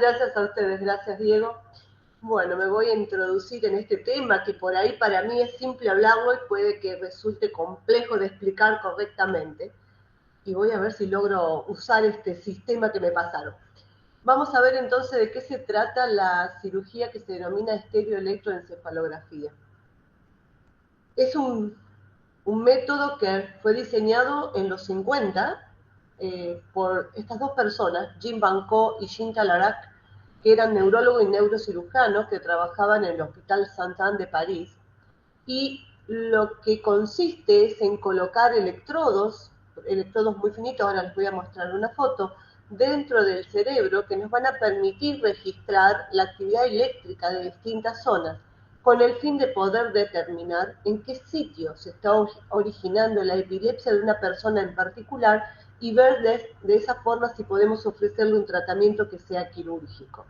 Gracias a ustedes, gracias Diego. Bueno, me voy a introducir en este tema que por ahí para mí es simple hablarlo y puede que resulte complejo de explicar correctamente. Y voy a ver si logro usar este sistema que me pasaron. Vamos a ver entonces de qué se trata la cirugía que se denomina estereoelectroencefalografía. Es un método que fue diseñado en los 50 por estas dos personas, Jim Van Coo y Jean Talarac, que eran neurólogos y neurocirujanos que trabajaban en el Hospital Saint-Anne de París. Y lo que consiste es en colocar electrodos muy finitos, ahora les voy a mostrar una foto, dentro del cerebro que nos van a permitir registrar la actividad eléctrica de distintas zonas, con el fin de poder determinar en qué sitio se está originando la epilepsia de una persona en particular y ver de esa forma si podemos ofrecerle un tratamiento que sea quirúrgico.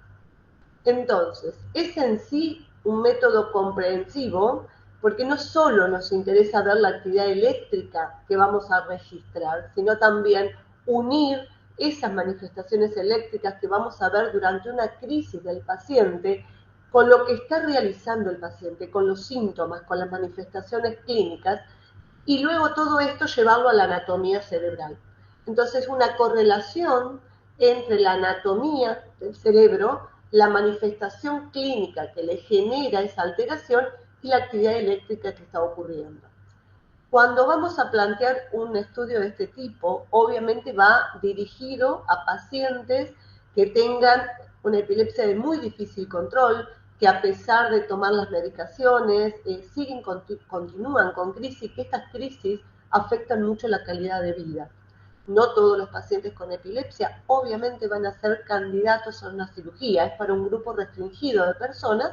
Entonces, es en sí un método comprensivo porque no solo nos interesa ver la actividad eléctrica que vamos a registrar, sino también unir esas manifestaciones eléctricas que vamos a ver durante una crisis del paciente con lo que está realizando el paciente, con los síntomas, con las manifestaciones clínicas, y luego todo esto llevarlo a la anatomía cerebral. Entonces, una correlación entre la anatomía del cerebro, la manifestación clínica que le genera esa alteración y la actividad eléctrica que está ocurriendo. Cuando vamos a plantear un estudio de este tipo, obviamente va dirigido a pacientes que tengan una epilepsia de muy difícil control, que a pesar de tomar las medicaciones, continúan con crisis, que estas crisis afectan mucho la calidad de vida. No todos los pacientes con epilepsia obviamente van a ser candidatos a una cirugía, es para un grupo restringido de personas,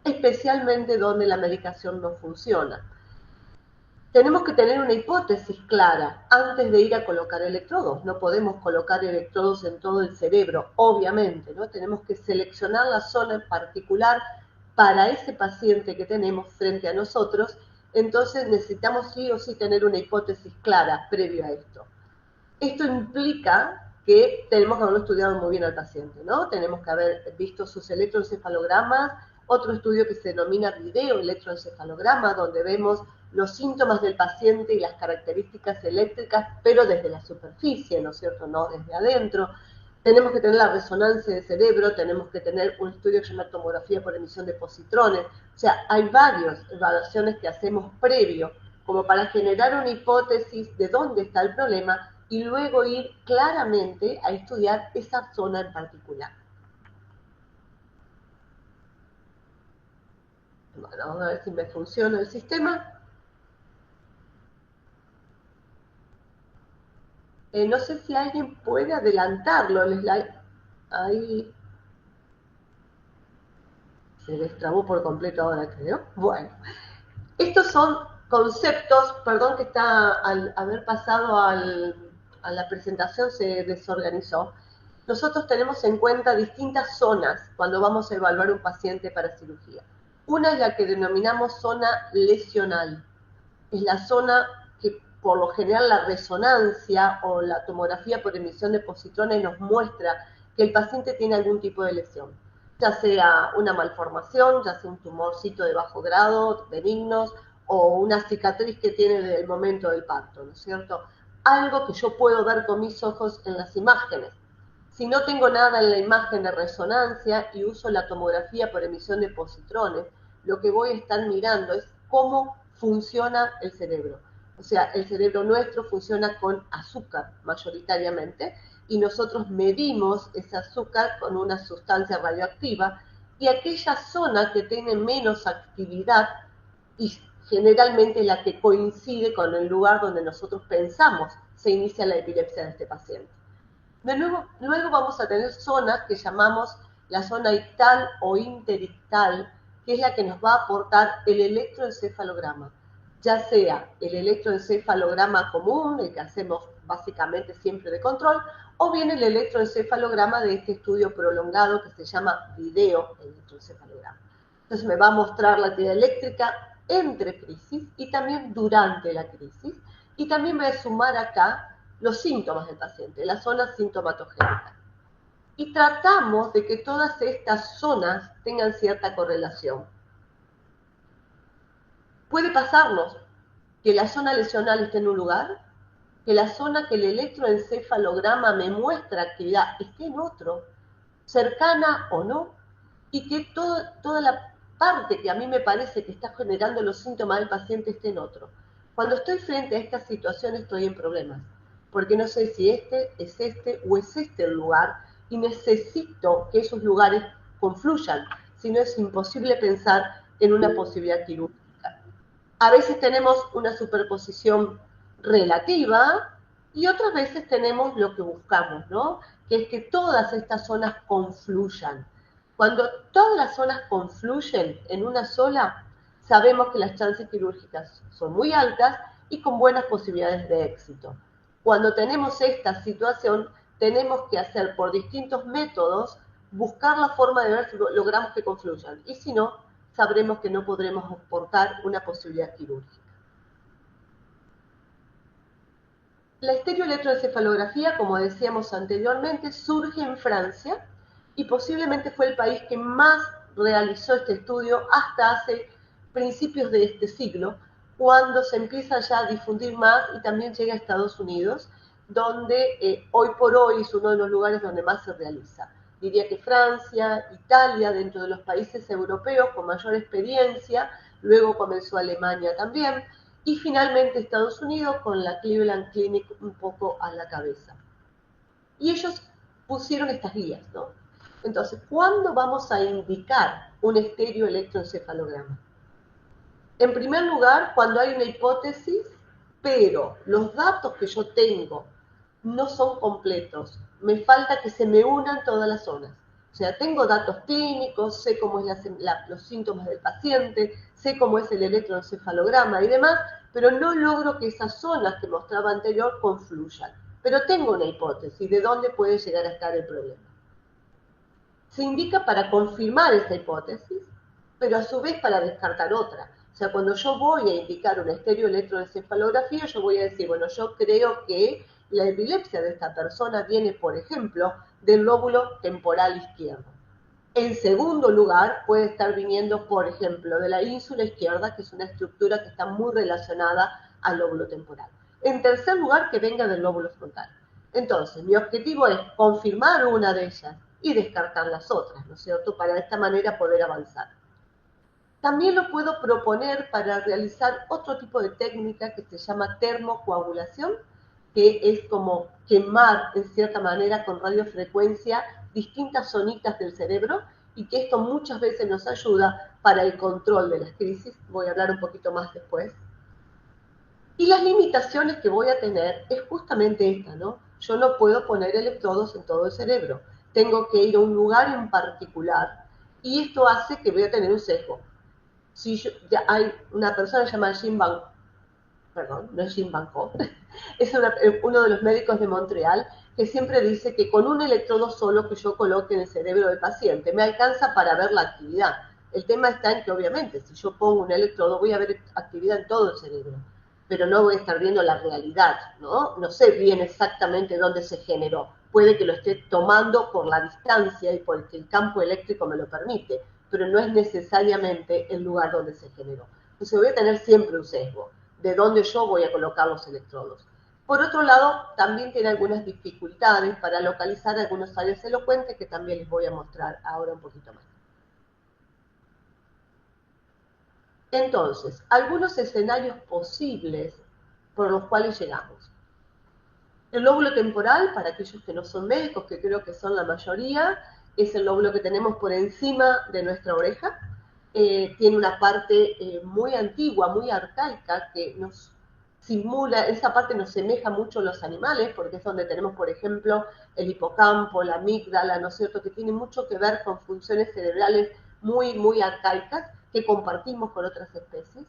especialmente donde la medicación no funciona. Tenemos que tener una hipótesis clara antes de ir a colocar electrodos. No podemos colocar electrodos en todo el cerebro, obviamente, ¿no? Tenemos que seleccionar la zona en particular para ese paciente que tenemos frente a nosotros. Entonces necesitamos sí o sí tener una hipótesis clara previo a esto. Esto implica que tenemos que haberlo estudiado muy bien al paciente, ¿no? Tenemos que haber visto sus electroencefalogramas, otro estudio que se denomina videoelectroencefalograma, donde vemos los síntomas del paciente y las características eléctricas, pero desde la superficie, ¿no es cierto? No desde adentro. Tenemos que tener la resonancia del cerebro, tenemos que tener un estudio que se llama tomografía por emisión de positrones. O sea, hay varias evaluaciones que hacemos previo, como para generar una hipótesis de dónde está el problema y luego ir claramente a estudiar esa zona en particular. Bueno, vamos a ver si me funciona el sistema. No sé si alguien puede adelantarlo el slide. Ahí se destrabó por completo ahora, creo. Bueno, estos son conceptos, perdón que está al haber pasado a la presentación se desorganizó. Nosotros tenemos en cuenta distintas zonas cuando vamos a evaluar un paciente para cirugía. Una es la que denominamos zona lesional. Es la zona que por lo general la resonancia o la tomografía por emisión de positrones nos muestra que el paciente tiene algún tipo de lesión, ya sea una malformación, ya sea un tumorcito de bajo grado, benignos, o una cicatriz que tiene desde el momento del parto, ¿no es cierto? Algo que yo puedo ver con mis ojos en las imágenes. Si no tengo nada en la imagen de resonancia y uso la tomografía por emisión de positrones, lo que voy a estar mirando es cómo funciona el cerebro. O sea, el cerebro nuestro funciona con azúcar mayoritariamente y nosotros medimos ese azúcar con una sustancia radioactiva y aquella zona que tiene menos actividad y generalmente la que coincide con el lugar donde nosotros pensamos se inicia la epilepsia de este paciente. Luego vamos a tener zonas que llamamos la zona ictal o interictal, que es la que nos va a aportar el electroencefalograma, ya sea el electroencefalograma común, el que hacemos básicamente siempre de control, o bien el electroencefalograma de este estudio prolongado que se llama videoelectroencefalograma. Entonces me va a mostrar la actividad eléctrica entre crisis y también durante la crisis, y también voy a sumar acá los síntomas del paciente, la zona sintomatogénica. y tratamos de que todas estas zonas tengan cierta correlación. Puede pasarnos que la zona lesional esté en un lugar, que la zona que el electroencefalograma me muestra actividad esté en otro, cercana o no, y que toda la parte que a mí me parece que está generando los síntomas del paciente esté en otro. Cuando estoy frente a esta situación estoy en problemas, porque no sé si este o es este el lugar, y necesito que esos lugares confluyan, si no es imposible pensar en una posibilidad quirúrgica. A veces tenemos una superposición relativa y otras veces tenemos lo que buscamos, ¿no? Que es que todas estas zonas confluyan. Cuando todas las zonas confluyen en una sola, sabemos que las chances quirúrgicas son muy altas y con buenas posibilidades de éxito. Cuando tenemos esta situación, tenemos que hacer por distintos métodos, buscar la forma de ver si logramos que confluyan. Y si no, sabremos que no podremos aportar una posibilidad quirúrgica. La estereoelectroencefalografía, como decíamos anteriormente, surge en Francia y posiblemente fue el país que más realizó este estudio hasta hace principios de este siglo, cuando se empieza ya a difundir más y también llega a Estados Unidos, donde hoy por hoy es uno de los lugares donde más se realiza. Diría que Francia, Italia, dentro de los países europeos con mayor experiencia, luego comenzó Alemania también, y finalmente Estados Unidos con la Cleveland Clinic un poco a la cabeza. Y ellos pusieron estas guías, ¿no? Entonces, ¿cuándo vamos a indicar un estereoelectroencefalograma? En primer lugar, cuando hay una hipótesis, pero los datos que yo tengo no son completos. Me falta que se me unan todas las zonas. O sea, tengo datos clínicos, sé cómo es los síntomas del paciente, sé cómo es el electroencefalograma y demás, pero no logro que esas zonas que mostraba anterior confluyan. Pero tengo una hipótesis de dónde puede llegar a estar el problema. Se indica para confirmar esa hipótesis, pero a su vez para descartar otra. O sea, cuando yo voy a indicar una estereoelectroencefalografía, yo voy a decir, bueno, yo creo que la epilepsia de esta persona viene, por ejemplo, del lóbulo temporal izquierdo. En segundo lugar, puede estar viniendo, por ejemplo, de la ínsula izquierda, que es una estructura que está muy relacionada al lóbulo temporal. En tercer lugar, que venga del lóbulo frontal. Entonces, mi objetivo es confirmar una de ellas y descartar las otras, ¿no es cierto?, para de esta manera poder avanzar. También lo puedo proponer para realizar otro tipo de técnica que se llama termocoagulación, que es como quemar en cierta manera con radiofrecuencia distintas zonitas del cerebro y que esto muchas veces nos ayuda para el control de las crisis. Voy a hablar un poquito más después. Y las limitaciones que voy a tener es justamente esta, ¿no? Yo no puedo poner electrodos en todo el cerebro. Tengo que ir a un lugar en particular y esto hace que voy a tener un sesgo. Si ya hay una persona llamada Jim Van, perdón, no es Jim Van Gogh, es uno de los médicos de Montreal que siempre dice que con un electrodo solo que yo coloque en el cerebro del paciente me alcanza para ver la actividad. El tema está en que obviamente si yo pongo un electrodo voy a ver actividad en todo el cerebro, pero no voy a estar viendo la realidad, ¿no? No sé bien exactamente dónde se generó. Puede que lo esté tomando por la distancia y porque el campo eléctrico me lo permite, pero no es necesariamente el lugar donde se generó. Entonces voy a tener siempre un sesgo de dónde yo voy a colocar los electrodos. Por otro lado, también tiene algunas dificultades para localizar algunas áreas elocuentes que también les voy a mostrar ahora un poquito más. Entonces, algunos escenarios posibles por los cuales llegamos. El lóbulo temporal, para aquellos que no son médicos, que creo que son la mayoría, es el lóbulo que tenemos por encima de nuestra oreja. Tiene una parte muy antigua, muy arcaica, que nos simula, esa parte nos semeja mucho a los animales, porque es donde tenemos, por ejemplo, el hipocampo, la amígdala, ¿no es cierto?, que tiene mucho que ver con funciones cerebrales muy, muy arcaicas que compartimos con otras especies.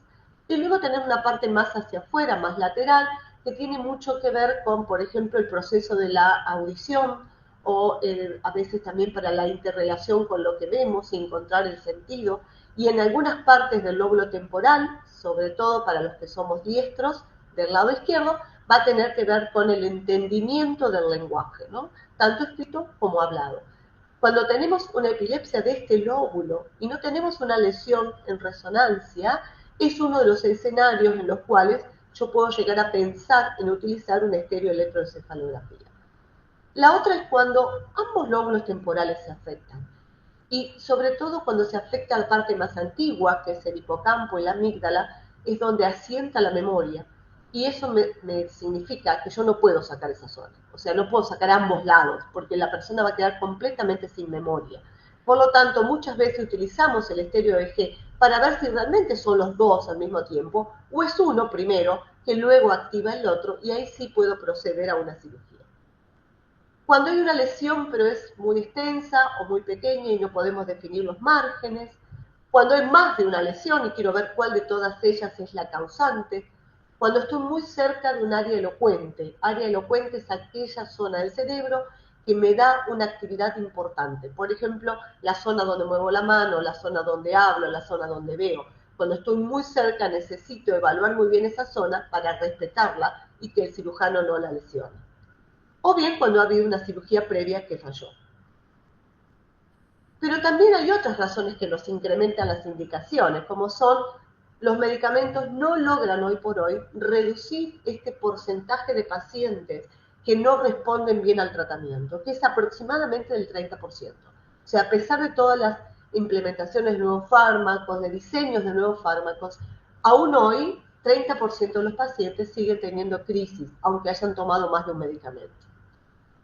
Y luego tenemos una parte más hacia afuera, más lateral, que tiene mucho que ver con, por ejemplo, el proceso de la audición o a veces también para la interrelación con lo que vemos y encontrar el sentido. Y en algunas partes del lóbulo temporal, sobre todo para los que somos diestros, del lado izquierdo, va a tener que ver con el entendimiento del lenguaje, ¿no? Tanto escrito como hablado. Cuando tenemos una epilepsia de este lóbulo y no tenemos una lesión en resonancia, es uno de los escenarios en los cuales yo puedo llegar a pensar en utilizar una estereoelectroencefalografía. La otra es cuando ambos lóbulos temporales se afectan. Y sobre todo cuando se afecta la parte más antigua, que es el hipocampo y la amígdala, es donde asienta la memoria. Y eso me significa que yo no puedo sacar esa zona. O sea, no puedo sacar ambos lados, porque la persona va a quedar completamente sin memoria. Por lo tanto, muchas veces utilizamos el estéreo EEG para ver si realmente son los dos al mismo tiempo, o es uno primero que luego activa el otro, y ahí sí puedo proceder a una cirugía. Cuando hay una lesión, pero es muy extensa o muy pequeña y no podemos definir los márgenes. Cuando hay más de una lesión y quiero ver cuál de todas ellas es la causante. Cuando estoy muy cerca de un área elocuente. Área elocuente es aquella zona del cerebro que me da una actividad importante. Por ejemplo, la zona donde muevo la mano, la zona donde hablo, la zona donde veo. Cuando estoy muy cerca necesito evaluar muy bien esa zona para respetarla y que el cirujano no la lesione. O bien cuando ha habido una cirugía previa que falló. Pero también hay otras razones que nos incrementan las indicaciones, como son los medicamentos no logran hoy por hoy reducir este porcentaje de pacientes que no responden bien al tratamiento, que es aproximadamente del 30%. O sea, a pesar de todas las implementaciones de nuevos fármacos, de diseños de nuevos fármacos, aún hoy 30% de los pacientes siguen teniendo crisis, aunque hayan tomado más de un medicamento.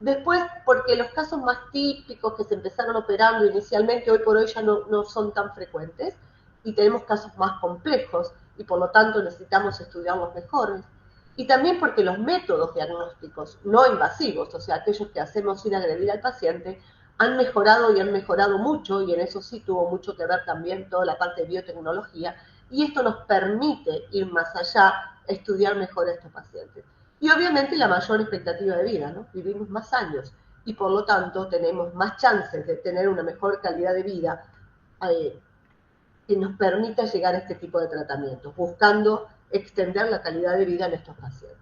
Después, porque los casos más típicos que se empezaron operando inicialmente, hoy por hoy ya no son tan frecuentes y tenemos casos más complejos y por lo tanto necesitamos estudiarlos mejores. Y también porque los métodos diagnósticos no invasivos, o sea, aquellos que hacemos sin agredir al paciente, han mejorado y han mejorado mucho, y en eso sí tuvo mucho que ver también toda la parte de biotecnología, y esto nos permite ir más allá, estudiar mejor a estos pacientes. Y obviamente la mayor expectativa de vida, ¿no? Vivimos más años y por lo tanto tenemos más chances de tener una mejor calidad de vida que nos permita llegar a este tipo de tratamientos, buscando extender la calidad de vida en estos pacientes.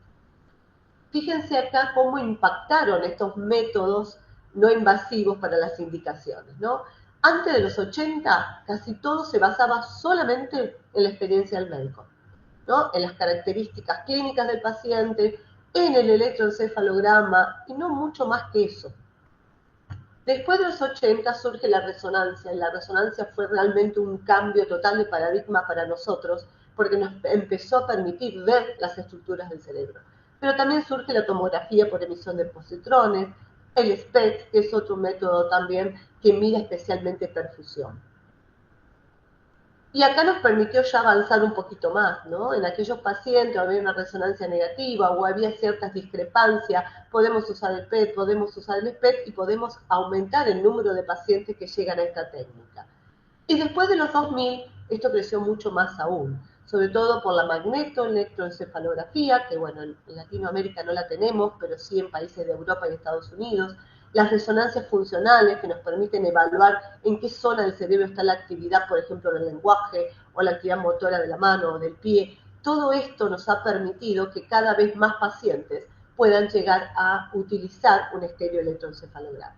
Fíjense acá cómo impactaron estos métodos no invasivos para las indicaciones, ¿no? Antes de los 80, casi todo se basaba solamente en la experiencia del médico, ¿no? En las características clínicas del paciente, en el electroencefalograma y no mucho más que eso. Después de los 80 surge la resonancia, y la resonancia fue realmente un cambio total de paradigma para nosotros, porque nos empezó a permitir ver las estructuras del cerebro. Pero también surge la tomografía por emisión de positrones, el SPECT, que es otro método también que mira especialmente perfusión. Y acá nos permitió ya avanzar un poquito más, ¿no? En aquellos pacientes había una resonancia negativa o había ciertas discrepancias, podemos usar el PET, podemos usar el SPECT y podemos aumentar el número de pacientes que llegan a esta técnica. Y después de los 2000, esto creció mucho más aún, sobre todo por la magnetoelectroencefalografía, que bueno, en Latinoamérica no la tenemos, pero sí en países de Europa y Estados Unidos, las resonancias funcionales que nos permiten evaluar en qué zona del cerebro está la actividad, por ejemplo, del lenguaje o la actividad motora de la mano o del pie. Todo esto nos ha permitido que cada vez más pacientes puedan llegar a utilizar un estereoelectroencefalograma.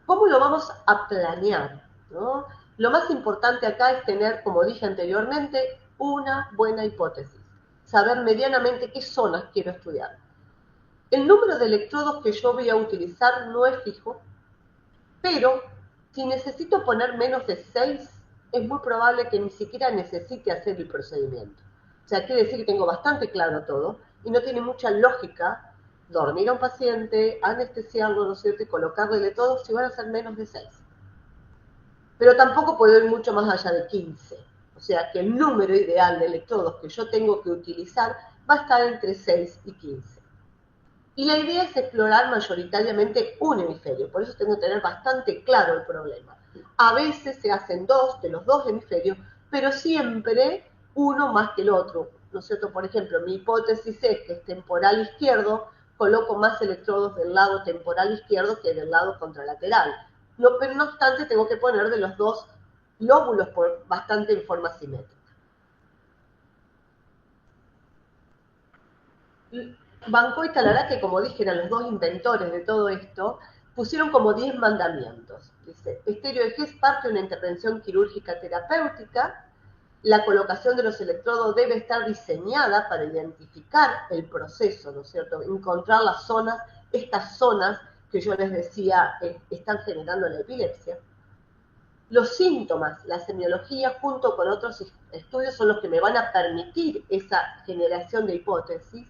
¿Cómo lo vamos a planear? ¿No? Lo más importante acá es tener, como dije anteriormente, una buena hipótesis. Saber medianamente qué zonas quiero estudiar. El número de electrodos que yo voy a utilizar no es fijo, pero si necesito poner menos de 6, es muy probable que ni siquiera necesite hacer el procedimiento. O sea, quiere decir que tengo bastante claro todo y no tiene mucha lógica dormir a un paciente, anestesiarlo, ¿no es cierto?, y colocarle electrodos si van a ser menos de 6. Pero tampoco puedo ir mucho más allá de 15. O sea, que el número ideal de electrodos que yo tengo que utilizar va a estar entre 6 y 15. Y la idea es explorar mayoritariamente un hemisferio, por eso tengo que tener bastante claro el problema. A veces se hacen dos de los dos hemisferios, pero siempre uno más que el otro, ¿no es cierto? Por ejemplo, mi hipótesis es que es temporal izquierdo, coloco más electrodos del lado temporal izquierdo que del lado contralateral. No, pero no obstante, tengo que poner de los dos lóbulos por bastante en forma simétrica. Banco y Talará, que como dije eran los dos inventores de todo esto, pusieron como 10 mandamientos. Dice, estereoeje es parte de una intervención quirúrgica terapéutica. La colocación de los electrodos debe estar diseñada para identificar el proceso, ¿no es cierto? Encontrar las zonas, estas zonas que yo les decía están generando la epilepsia. Los síntomas, la semiología junto con otros estudios son los que me van a permitir esa generación de hipótesis.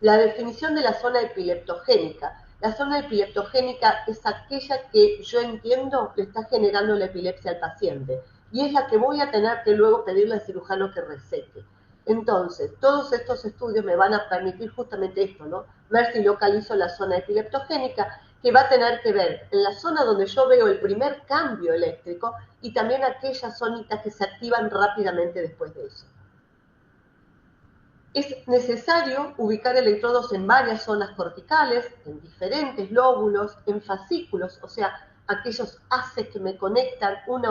La definición de la zona epileptogénica. La zona epileptogénica es aquella que yo entiendo que está generando la epilepsia al paciente y es la que voy a tener que luego pedirle al cirujano que recete. Entonces, todos estos estudios me van a permitir justamente esto, ¿no? Ver si localizo la zona epileptogénica, que va a tener que ver en la zona donde yo veo el primer cambio eléctrico y también aquellas zonitas que se activan rápidamente después de eso. Es necesario ubicar electrodos en varias zonas corticales, en diferentes lóbulos, en fascículos, o sea, aquellos haces que me conectan una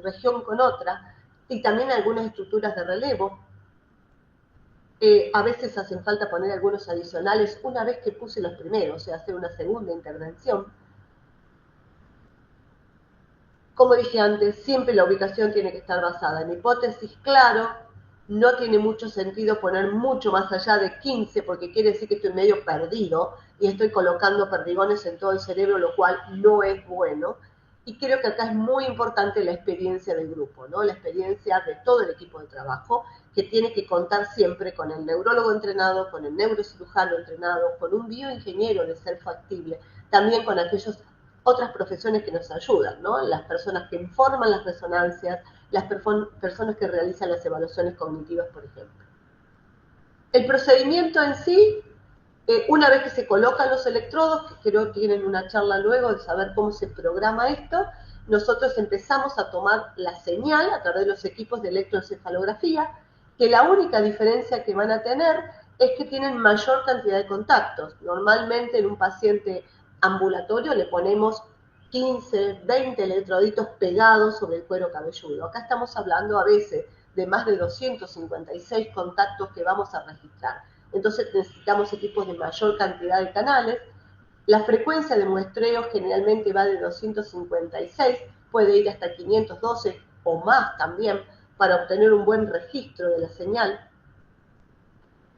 región con otra, y también algunas estructuras de relevo. A veces hacen falta poner algunos adicionales una vez que puse los primeros, o sea, hacer una segunda intervención. Como dije antes, siempre la ubicación tiene que estar basada en hipótesis, claro, no tiene mucho sentido poner mucho más allá de 15 porque quiere decir que estoy medio perdido y estoy colocando perdigones en todo el cerebro, lo cual no es bueno. Y creo que acá es muy importante la experiencia del grupo, ¿no? La experiencia de todo el equipo de trabajo, que tiene que contar siempre con el neurólogo entrenado, con el neurocirujano entrenado, con un bioingeniero de ser factible, también con aquellos otras profesiones que nos ayudan, ¿no? Las personas que informan las resonancias, las personas que realizan las evaluaciones cognitivas, por ejemplo. El procedimiento en sí, una vez que se colocan los electrodos, que creo que tienen una charla luego de saber cómo se programa esto, nosotros empezamos a tomar la señal a través de los equipos de electroencefalografía, que la única diferencia que van a tener es que tienen mayor cantidad de contactos. Normalmente en un paciente ambulatorio le ponemos 15, 20 electroditos pegados sobre el cuero cabelludo. Acá estamos hablando a veces de más de 256 contactos que vamos a registrar. Entonces necesitamos equipos de mayor cantidad de canales. La frecuencia de muestreo generalmente va de 256, puede ir hasta 512 o más también para obtener un buen registro de la señal.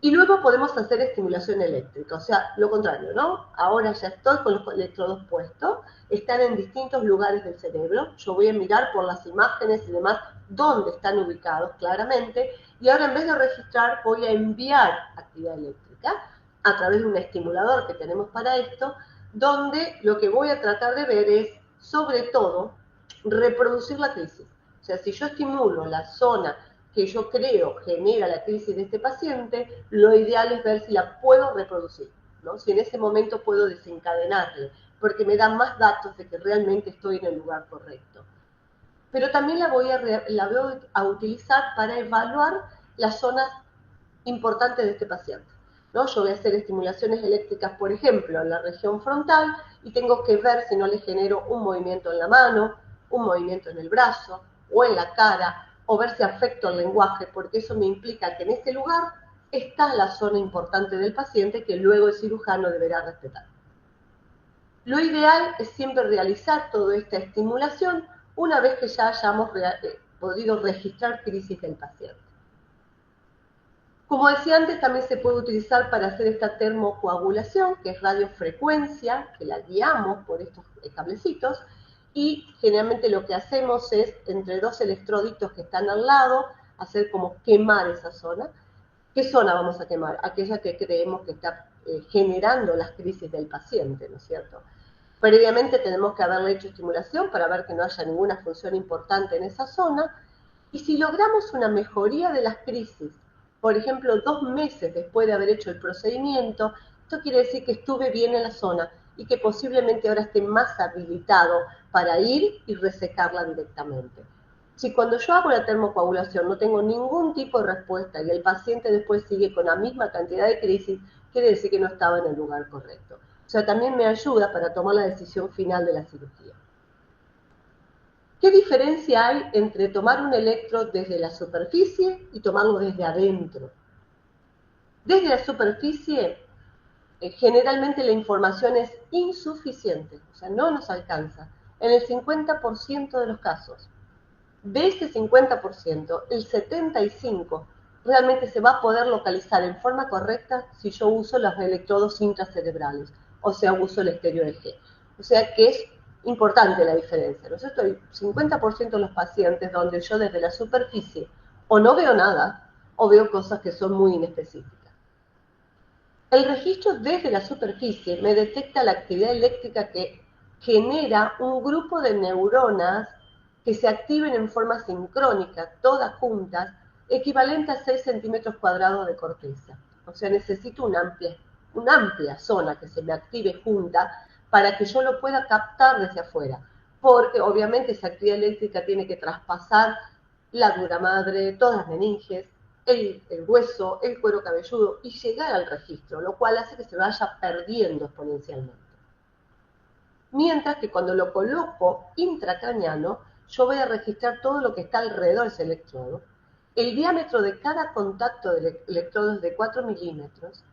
Y luego podemos hacer estimulación eléctrica, o sea, lo contrario, ¿no? Ahora ya estoy con los electrodos puestos, están en distintos lugares del cerebro, yo voy a mirar por las imágenes y demás dónde están ubicados claramente, y ahora en vez de registrar voy a enviar actividad eléctrica a través de un estimulador que tenemos para esto, donde lo que voy a tratar de ver es, sobre todo, reproducir la crisis. O sea, si yo estimulo la zona que yo creo genera la crisis de este paciente, lo ideal es ver si la puedo reproducir, ¿no? Si en ese momento puedo desencadenarle, porque me dan más datos de que realmente estoy en el lugar correcto. Pero también la voy a utilizar para evaluar las zonas importantes de este paciente, ¿no? Yo voy a hacer estimulaciones eléctricas, por ejemplo, en la región frontal y tengo que ver si no le genero un movimiento en la mano, un movimiento en el brazo o en la cara, o ver si afecto el lenguaje, porque eso me implica que en ese lugar está la zona importante del paciente que luego el cirujano deberá respetar. Lo ideal es siempre realizar toda esta estimulación una vez que ya hayamos podido registrar crisis del paciente. Como decía antes, también se puede utilizar para hacer esta termocoagulación, que es radiofrecuencia, que la guiamos por estos cablecitos, y generalmente lo que hacemos es, entre dos electroditos que están al lado, hacer como quemar esa zona. ¿Qué zona vamos a quemar? Aquella que creemos que está generando las crisis del paciente, ¿no es cierto? Previamente tenemos que haberle hecho estimulación para ver que no haya ninguna función importante en esa zona, y si logramos una mejoría de las crisis, por ejemplo, 2 meses después de haber hecho el procedimiento, esto quiere decir que estuve bien en la zona y que posiblemente ahora esté más habilitado para ir y resecarla directamente. Si cuando yo hago la termocoagulación no tengo ningún tipo de respuesta y el paciente después sigue con la misma cantidad de crisis, quiere decir que no estaba en el lugar correcto. O sea, también me ayuda para tomar la decisión final de la cirugía. ¿Qué diferencia hay entre tomar un electro desde la superficie y tomarlo desde adentro? Desde la superficie, generalmente la información es insuficiente, o sea, no nos alcanza, en el 50% de los casos. De ese 50%, el 75% realmente se va a poder localizar en forma correcta si yo uso los electrodos intracerebrales, o sea, uso el estéreo EG. O sea que es importante la diferencia, ¿no es cierto? El 50% de los pacientes donde yo desde la superficie o no veo nada o veo cosas que son muy inespecíficas. El registro desde la superficie me detecta la actividad eléctrica que genera un grupo de neuronas que se activen en forma sincrónica, todas juntas, equivalente a 6 centímetros cuadrados de corteza. O sea, necesito una amplia zona que se me active junta para que yo lo pueda captar desde afuera. Porque obviamente esa actividad eléctrica tiene que traspasar la dura madre, todas las meninges, el hueso, el cuero cabelludo y llegar al registro, lo cual hace que se vaya perdiendo exponencialmente. Mientras que cuando lo coloco intracraneano, yo voy a registrar todo lo que está alrededor de ese electrodo. El diámetro de cada contacto de electrodo es de 4 milímetros.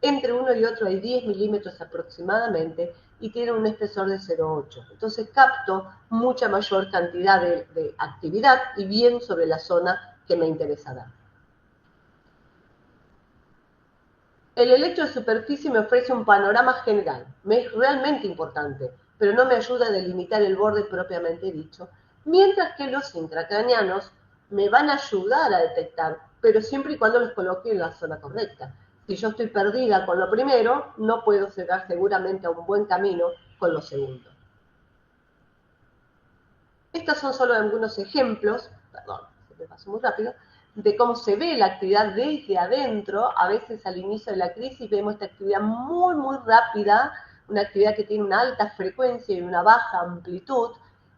Entre uno y otro hay 10 milímetros aproximadamente y tiene un espesor de 0,8. Entonces capto mucha mayor cantidad de actividad y bien sobre la zona que me interesa dar. El electro de superficie me ofrece un panorama general, me es realmente importante, pero no me ayuda a delimitar el borde propiamente dicho, mientras que los intracraneanos me van a ayudar a detectar, pero siempre y cuando los coloque en la zona correcta. Si yo estoy perdida con lo primero, no puedo llegar seguramente a un buen camino con lo segundo. Estos son solo algunos ejemplos, perdón, se me pasó muy rápido, de cómo se ve la actividad desde adentro. A veces al inicio de la crisis vemos esta actividad muy, muy rápida, una actividad que tiene una alta frecuencia y una baja amplitud,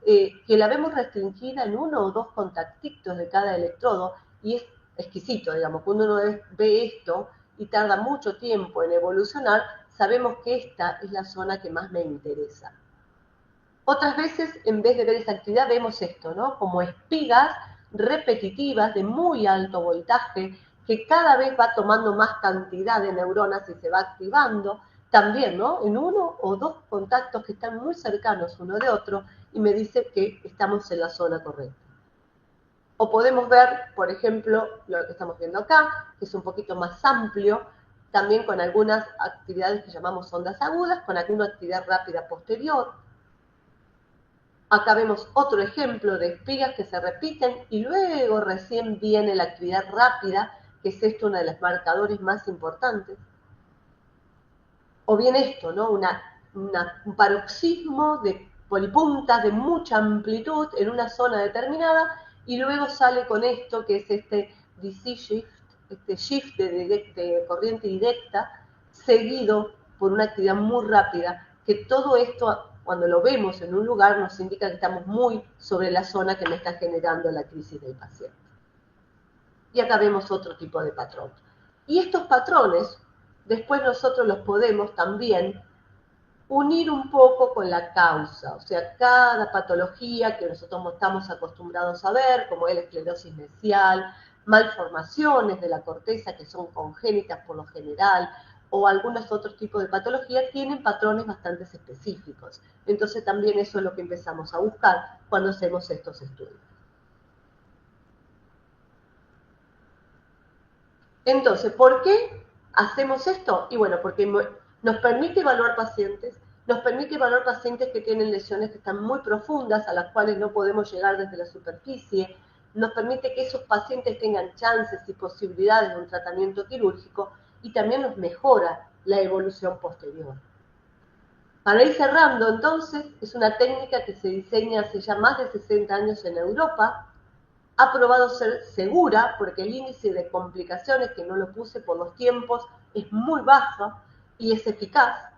que la vemos restringida en uno o dos contactitos de cada electrodo, y es exquisito, digamos, cuando uno ve esto y tarda mucho tiempo en evolucionar, sabemos que esta es la zona que más me interesa. Otras veces, en vez de ver esa actividad, vemos esto, ¿no? Como espigas repetitivas de muy alto voltaje que cada vez va tomando más cantidad de neuronas y se va activando también, ¿no? En uno o dos contactos que están muy cercanos uno de otro y me dice que estamos en la zona correcta. O podemos ver, por ejemplo, lo que estamos viendo acá, que es un poquito más amplio, también con algunas actividades que llamamos ondas agudas, con alguna actividad rápida posterior. Acá vemos otro ejemplo de espigas que se repiten y luego recién viene la actividad rápida, que es esto uno de los marcadores más importantes. O bien esto, ¿no? Un paroxismo de polipuntas de mucha amplitud en una zona determinada y luego sale con esto que es este DC shift, este shift de corriente directa, seguido por una actividad muy rápida, que todo esto cuando lo vemos en un lugar nos indica que estamos muy sobre la zona que me está generando la crisis del paciente. Y acá vemos otro tipo de patrón. Y estos patrones, después nosotros los podemos también unir un poco con la causa, o sea, cada patología que nosotros estamos acostumbrados a ver, como es la esclerosis mesial, malformaciones de la corteza que son congénitas por lo general, o algunos otros tipos de patologías, tienen patrones bastante específicos. Entonces también eso es lo que empezamos a buscar cuando hacemos estos estudios. Entonces, ¿por qué hacemos esto? Y bueno, porque nos permite evaluar pacientes, nos permite evaluar pacientes que tienen lesiones que están muy profundas, a las cuales no podemos llegar desde la superficie, nos permite que esos pacientes tengan chances y posibilidades de un tratamiento quirúrgico y también nos mejora la evolución posterior. Para ir cerrando, entonces, es una técnica que se diseña hace ya más de 60 años en Europa, ha probado ser segura porque el índice de complicaciones, que no lo puse por los tiempos, es muy bajo y es eficaz.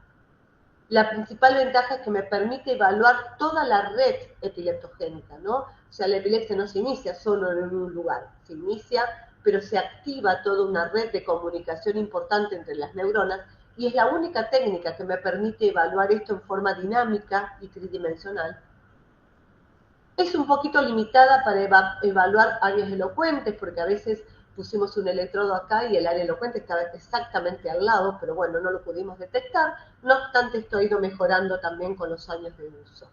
La principal ventaja es que me permite evaluar toda la red epileptogénica, ¿no? O sea, la epilepsia no se inicia solo en un lugar, se inicia, pero se activa toda una red de comunicación importante entre las neuronas y es la única técnica que me permite evaluar esto en forma dinámica y tridimensional. Es un poquito limitada para evaluar áreas elocuentes, porque a veces pusimos un electrodo acá y el área elocuente estaba exactamente al lado, pero bueno, no lo pudimos detectar. No obstante, esto ha ido mejorando también con los años de uso.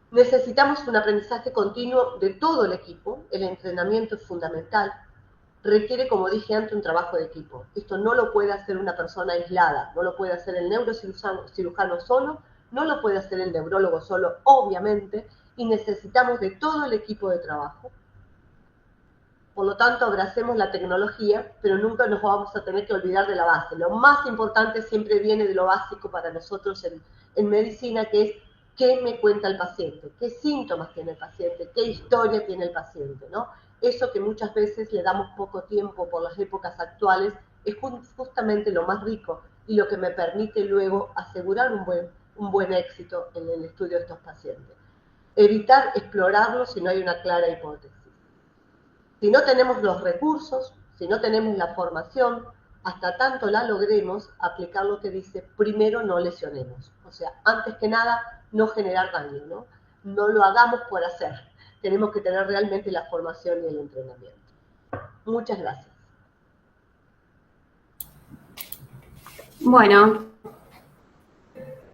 Necesitamos un aprendizaje continuo de todo el equipo. El entrenamiento es fundamental. Requiere, como dije antes, un trabajo de equipo. Esto no lo puede hacer una persona aislada, no lo puede hacer el neurocirujano solo, no lo puede hacer el neurólogo solo, obviamente, y necesitamos de todo el equipo de trabajo. Por lo tanto, abracemos la tecnología, pero nunca nos vamos a tener que olvidar de la base. Lo más importante siempre viene de lo básico para nosotros en medicina, que es qué me cuenta el paciente, qué síntomas tiene el paciente, qué historia tiene el paciente, ¿no? Eso que muchas veces le damos poco tiempo por las épocas actuales es justamente lo más rico y lo que me permite luego asegurar un buen éxito en el estudio de estos pacientes. Evitar explorarlo si no hay una clara hipótesis. Si no tenemos los recursos, si no tenemos la formación, hasta tanto la logremos, aplicar lo que dice, primero no lesionemos. O sea, antes que nada, no generar daño, ¿no? No lo hagamos por hacer. Tenemos que tener realmente la formación y el entrenamiento. Muchas gracias. Bueno,